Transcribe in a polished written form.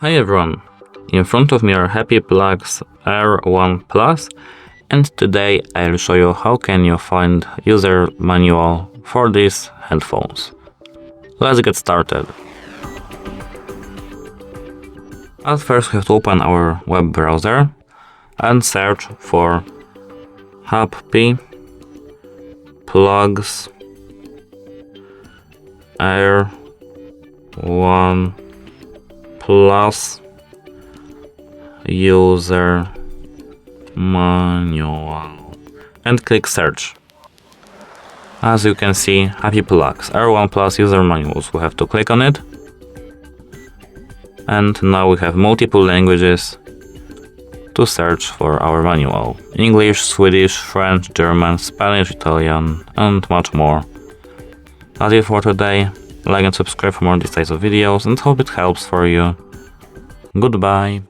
Hi everyone, in front of me are Happy Plugs R1 Plus, and today I'll show you how can you find user manual for these headphones. Let's get started. At first we have to open our web browser and search for Happy Plugs R1 Plus user manual and click search. As you can see, Happy Plugs R1 Plus user manuals. We have to click on it, and now we have multiple languages to search for our manual: English, Swedish, French, German, Spanish, Italian, and much more. That's it for today. Like and subscribe for more of these types of videos, and hope it helps for you. Goodbye.